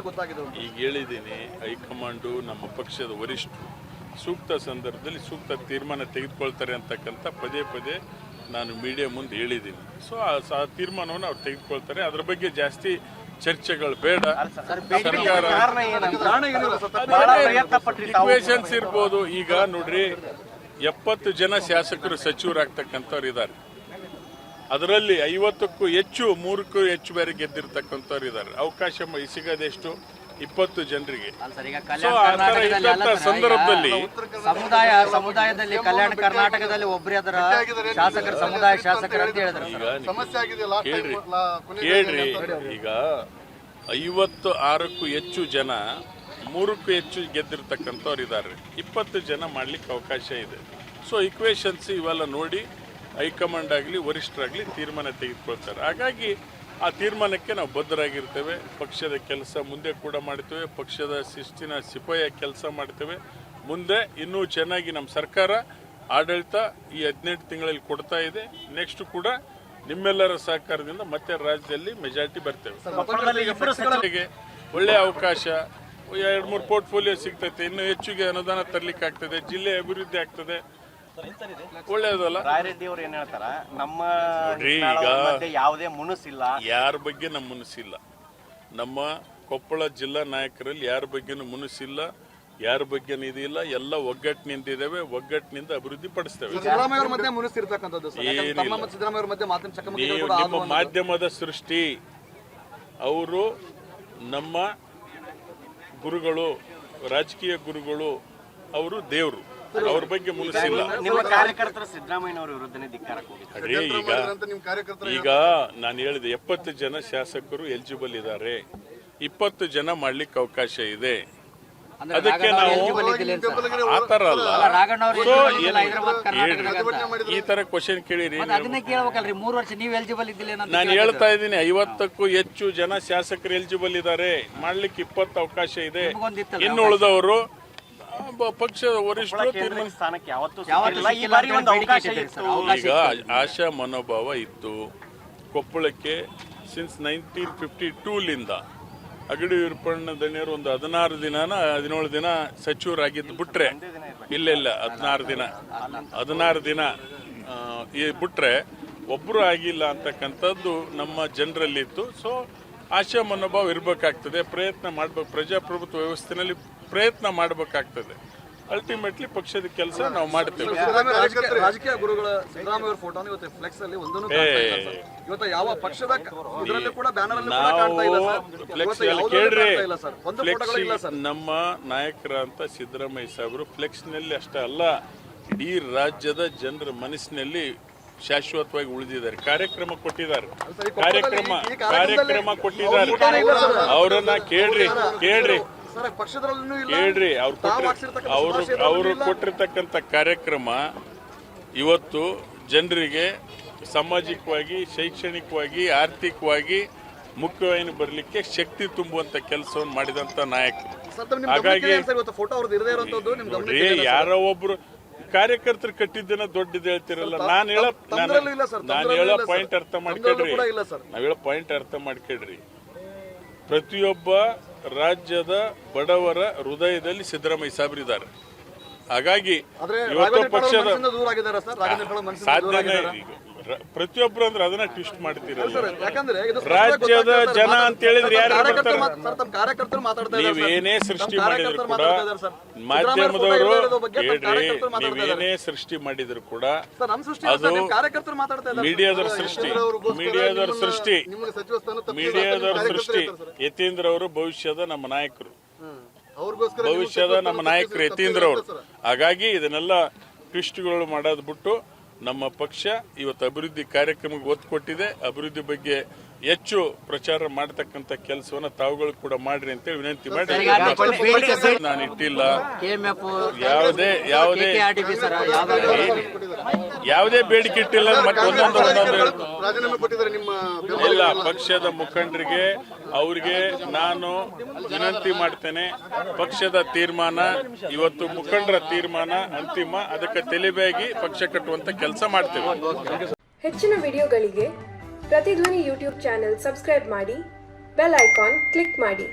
ಗೊತ್ತಾಗಿದೆ. ಈಗ ಹೇಳಿದ್ದೀನಿ, ಹೈಕಮಾಂಡು ನಮ್ಮ ಪಕ್ಷದ ವರಿಷ್ಠರು ಸೂಕ್ತ ಸಂದರ್ಭದಲ್ಲಿ ಸೂಕ್ತ ತೀರ್ಮಾನ ತೆಗೆದುಕೊಳ್ತಾರೆ ಅಂತಕ್ಕಂಥ ಪದೇ ಪದೇ ನಾನು ಮೀಡಿಯಾ ಮುಂದೆ ಹೇಳಿದ್ದೀನಿ. ಸೊ ಆ ತೀರ್ಮಾನವನ್ನು ಅವ್ರು ತೆಗೆದುಕೊಳ್ತಾರೆ. ಅದ್ರ ಬಗ್ಗೆ ಜಾಸ್ತಿ ಚರ್ಚೆಗಳು ಬೇಡ. ಸರ್ಕಾರ ಇಕ್ವೇಷನ್ಸ್ ಇರ್ಬೋದು. ಈಗ ನೋಡ್ರಿ, 70 ಜನ ಶಾಸಕರು ಸಚಿವರಾಗ್ತಕ್ಕಂಥವ್ರು ಇದ್ದಾರೆ. ಅದರಲ್ಲಿ 50ಕ್ಕೂ ಹೆಚ್ಚು 3ಕ್ಕೂ ಹೆಚ್ಚು ಬೇರೆ ಗೆದ್ದಿರ್ತಕ್ಕಂಥವ್ರು ಇದ್ದಾರೆ. ಅವಕಾಶ ಸಿಗೋದೆಷ್ಟು? 20 ಜನರಿಗೆ. ಸಂದರ್ಭದಲ್ಲಿ ಸಮುದಾಯದಲ್ಲಿ ಕಲ್ಯಾಣ ಕರ್ನಾಟಕದಲ್ಲಿ ಒಬ್ಬರೇ ಅದರ ಶಾಸಕರು, ಸಮುದಾಯ ಶಾಸಕರು ಅಂತ ಹೇಳಿದ್ರು. ಕೇಳ್ರಿ, ಈಗ 56ಕ್ಕೂ ಹೆಚ್ಚು ಜನ 3ಕ್ಕೂ ಹೆಚ್ಚು ಗೆದ್ದಿರ್ತಕ್ಕಂಥವ್ರು ಇದ್ದಾರೆ. 20 ಜನ ಮಾಡ್ಲಿಕ್ಕೆ ಅವಕಾಶ ಇದೆ. ಸೊ ಇಕ್ವೇಷನ್ಸ್ ಇವೆಲ್ಲ ನೋಡಿ ಹೈಕಮಾಂಡ್ ಆಗಲಿ ವರಿಷ್ಠರಾಗಲಿ ತೀರ್ಮಾನ ತೆಗೆದುಕೊಳ್ತಾರೆ. ಹಾಗಾಗಿ ಆ ತೀರ್ಮಾನಕ್ಕೆ ನಾವು ಬದ್ಧರಾಗಿರ್ತೇವೆ. ಪಕ್ಷದ ಕೆಲಸ ಮುಂದೆ ಕೂಡ ಮಾಡ್ತೇವೆ. ಪಕ್ಷದ ಶಿಸ್ತಿನ ಸಿಪಾಯಿಯ ಕೆಲಸ ಮಾಡ್ತೇವೆ. ಮುಂದೆ ಇನ್ನೂ ಚೆನ್ನಾಗಿ ನಮ್ಮ ಸರ್ಕಾರ ಆಡಳಿತ ಈ 18 ತಿಂಗಳಲ್ಲಿ ಕೊಡ್ತಾ ಇದೆ. ನೆಕ್ಸ್ಟ್ ಕೂಡ ನಿಮ್ಮೆಲ್ಲರ ಸಹಕಾರದಿಂದ ಮತ್ತೆ ರಾಜ್ಯದಲ್ಲಿ ಮೆಜಾರಿಟಿ ಬರ್ತೇವೆ. ಒಳ್ಳೆಯ ಅವಕಾಶ, 2-3 ಪೋರ್ಟ್ಫೋಲಿಯೋ ಸಿಗ್ತೈತೆ. ಇನ್ನೂ ಹೆಚ್ಚಿಗೆ ಅನುದಾನ ತರಲಿಕ್ಕೆ ಆಗ್ತದೆ. ಜಿಲ್ಲೆ ಅಭಿವೃದ್ಧಿ ಆಗ್ತದೆ. ಒಳ್ಳೆಯದಲ್ಲ. ರಾಯರೆಡ್ಡಿ ಅವರು ಏನ್ ಹೇಳ್ತಾರ, ನಮ್ಮ ಯಾವುದೇ ಮುನುಸಿಲ್ಲ, ಯಾರ ಬಗ್ಗೆ ನಮ್ಮ ಮುನಿಸಿಲ್ಲ. ನಮ್ಮ ಕೊಪ್ಪಳ ಜಿಲ್ಲಾ ನಾಯಕರಲ್ಲಿ ಯಾರ ಬಗ್ಗೆನೂ ಮುನಿಸಿಲ್ಲ, ಯಾರ ಬಗ್ಗೆ ಇದಿಲ್ಲ. ಎಲ್ಲ ಒಗ್ಗಟ್ಟಿನಿಂದಿದ್ದೇವೆ, ಒಗ್ಗಟ್ಟಿನಿಂದ ಅಭಿವೃದ್ಧಿ ಪಡಿಸ್ತೇವೆ. ನಿಮ್ಮ ಮಾಧ್ಯಮದ ಸೃಷ್ಟಿ, ಅವರು ನಮ್ಮ ಗುರುಗಳು, ರಾಜಕೀಯ ಗುರುಗಳು, ಅವರು ದೇವರು. ಅವ್ರ ಬಗ್ಗೆ ಮುನಿಸಿಲ್ಲ. ನಿಮ್ಮ ಕಾರ್ಯಕರ್ತರು ಸಿದ್ದರಾಮಯ್ಯನವರ ವಿರುದ್ಧನೇ ಧಿಕ್ಕಾರಕ್ಕೆ ಹೋಗಿದ್ದಾರೆ. ಈಗ ನಾನು ಹೇಳಿದೆ, 70 ಜನ ಶಾಸಕರು ಎಲಿಜಿಬಲ್ ಇದ್ದಾರೆ. 20 ಜನ ಮಾಡ್ಲಿಕ್ಕೆ ಅವಕಾಶ ಇದೆ. ಅದಕ್ಕೆ ನಾವು ಆತರ ಅಲ್ಲ. ಈ ತರ ಕ್ವಶನ್ ಕೇಳಿರಿ. ನಾನು ಹೇಳ್ತಾ ಇದ್ದೀನಿ, 50ಕ್ಕೂ ಹೆಚ್ಚು ಜನ ಶಾಸಕರು ಎಲಿಜಿಬಲ್ ಇದ್ದಾರೆ. ಮಾಡ್ಲಿಕ್ಕೆ 20 ಅವಕಾಶ ಇದೆ. ಇನ್ನು ಉಳಿದವರು ಪಕ್ಷದ ವರಿಷ್ಠರು ಈಗ ಆಶಾ ಮನೋಭಾವ ಇತ್ತು. ಕೊಪ್ಪಳಕ್ಕೆ ಸಿನ್ಸ್ 1952ಲಿಂದ ಅಗಡಿ ವೀರಪ್ಪಣ್ಣ ದಣಿಯರು ಒಂದು 16 ದಿನಾನ 17 ದಿನ ಸಚಿವರಾಗಿದ್ದು ಬಿಟ್ರೆ, ಇಲ್ಲ 16 ದಿನ ಬಿಟ್ರೆ ಒಬ್ರು ಆಗಿಲ್ಲ ಅಂತಕ್ಕಂಥದ್ದು ನಮ್ಮ ಜನರಲ್ಲಿತ್ತು. ಸೊ ಆಶಾ ಮನೋಭಾವ ಇರಬೇಕಾಗ್ತದೆ. ಪ್ರಯತ್ನ ಮಾಡ್ಬೇಕು. ಪ್ರಜಾಪ್ರಭುತ್ವ ವ್ಯವಸ್ಥೆನಲ್ಲಿ ಪ್ರಯತ್ನ ಮಾಡಬೇಕಾಗ್ತದೆ. ಅಲ್ಟಿಮೇಟ್ಲಿ ಪಕ್ಷದ ಕೆಲಸ ನಾವು ಮಾಡ್ತೇವೆ. ರಾಜಕೀಯ ಗುರುಗಳ ಸಿದ್ದರಾಮಯ್ಯ ಫೋಟೋನ ಇವತ್ತು ಫ್ಲೆಕ್ಸ್ ಅಲ್ಲಿ ಒಂದನ್ನು ಇವತ್ತು ಯಾವ ಪಕ್ಷದ ಇದರಲ್ಲಿ ಕೂಡ ಬ್ಯಾನರ್ ಅಲ್ಲಿ ಕಾಣ್ತಾ ಇಲ್ಲ ಸರ್. ಕೇಳ್ರಿ, ನಮ್ಮ ನಾಯಕರ ಅಂತ ಸಿದ್ದರಾಮಯ್ಯ ಸಾಹೇಬರು ಫ್ಲೆಕ್ಸ್ ನಲ್ಲಿ ಅಷ್ಟೇ ಅಲ್ಲ, ಇಡೀ ರಾಜ್ಯದ ಜನರ ಮನಸ್ಸಿನಲ್ಲಿ ಶಾಶ್ವತವಾಗಿ ಉಳಿದಿದ್ದಾರೆ. ಕಾರ್ಯಕ್ರಮ ಕೊಟ್ಟಿದ್ದಾರೆ. ಅವರನ್ನ ಕೇಳ್ರಿ, ಅವರು ಕೊಟ್ಟಿರ್ತಕ್ಕಂಥ ಕಾರ್ಯಕ್ರಮ ಇವತ್ತು ಜನರಿಗೆ ಸಾಮಾಜಿಕವಾಗಿ, ಶೈಕ್ಷಣಿಕವಾಗಿ, ಆರ್ಥಿಕವಾಗಿ ಮುಖ್ಯವಾಗಿ ಬರಲಿಕ್ಕೆ ಶಕ್ತಿ ತುಂಬುವಂತ ಕೆಲಸವನ್ನು ಮಾಡಿದಂತ ನಾಯಕರು. ಹಾಗಾಗಿ ಯಾರೋ ಒಬ್ರು ಕಾರ್ಯಕರ್ತರು ಕಟ್ಟಿದ್ದನ್ನ ದೊಡ್ಡದು ಹೇಳ್ತಿರಲ್ಲ. ನಾನು ಹೇಳೋ ಪಾಯಿಂಟ್ ಅರ್ಥ ಮಾಡ್ಕೊಳ್ರಿ. ಪ್ರತಿಯೊಬ್ಬ ರಾಜ್ಯದ ಬಡವರ ಹೃದಯದಲ್ಲಿ ಸಿದ್ದರಾಮಯ್ಯ ಸಾಹೇಬರಿದ್ದಾರೆ. ಹಾಗಾಗಿ ಇವತ್ತು ಪಕ್ಷದ ಸಾಧನೆ ಪ್ರತಿಯೊಬ್ರು ಅಂದ್ರೆ ಅದನ್ನ ಟ್ವಿಸ್ಟ್ ಮಾಡ್ತೀರಲ್ಲ. ರಾಜ್ಯದ ಜನ ಅಂತ ಹೇಳಿದ್ರೆ ಯಾರು ನೀವೇನೇ ಸೃಷ್ಟಿ ಮಾಡಿದ್ರು ಕೂಡ, ಮಾಧ್ಯಮದವರು ನೀವೇನೇ ಸೃಷ್ಟಿ ಮಾಡಿದ್ರು ಕೂಡ ಅದು ಮೀಡಿಯಾದವರ ಸೃಷ್ಟಿ. ಯತೀಂದ್ರ ಅವರು ಭವಿಷ್ಯದ ನಮ್ಮ ನಾಯಕರು, ಯತೀಂದ್ರ ಅವರು. ಹಾಗಾಗಿ ಇದನ್ನೆಲ್ಲ ಟ್ವಿಸ್ಟ್ಗಳು ಮಾಡೋದು ಬಿಟ್ಟು ನಮ್ಮ ಪಕ್ಷ ಇವತ್ತು ಅಭಿವೃದ್ಧಿ ಕಾರ್ಯಕ್ರಮಕ್ಕೆ ಒತ್ತು ಕೊಟ್ಟಿದೆ. ಅಭಿವೃದ್ಧಿ ಬಗ್ಗೆ ಹೆಚ್ಚು ಪ್ರಚಾರ ಮಾಡತಕ್ಕಂತ ಕೆಲಸವನ್ನ ತಾವುಗಳು ಕೂಡ ಮಾಡ್ರಿ ಅಂತ ವಿನಂತಿ ಮಾಡಿ ನಾನು ಇಟ್ಟಿಲ್ಲ. ಯಾವುದೇ ಬೇಡಿಕೆ ಇಟ್ಟಿಲ್ಲ. ಮತ್ತೆ ಒಂದೊಂದು ಇಲ್ಲ, ಪಕ್ಷದ ಮುಖಂಡರಿಗೆ ಅವರಿಗೆ ನಾನು ವಿನಂತಿ ಮಾಡ್ತೇನೆ. ಪಕ್ಷದ ತೀರ್ಮಾನ ಇವತ್ತು ಮುಖಂಡರ ತೀರ್ಮಾನ ಅಂತಿಮ. ಅದಕ್ಕೆ ತಲೆಬಾಗಿ ಪಕ್ಷ ಕಟ್ಟುವಂತ ಕೆಲಸ ಮಾಡ್ತೇವೆ. ಹೆಚ್ಚಿನ ವಿಡಿಯೋಗಳಿಗೆ ಪ್ರತಿಧ್ವನಿ ಯೂಟ್ಯೂಬ್ ಚಾನೆಲ್ ಸಬ್ಸ್ಕ್ರೈಬ್ ಮಾಡಿ, ಬೆಲ್ ಐಕಾನ್ ಕ್ಲಿಕ್ ಮಾಡಿ.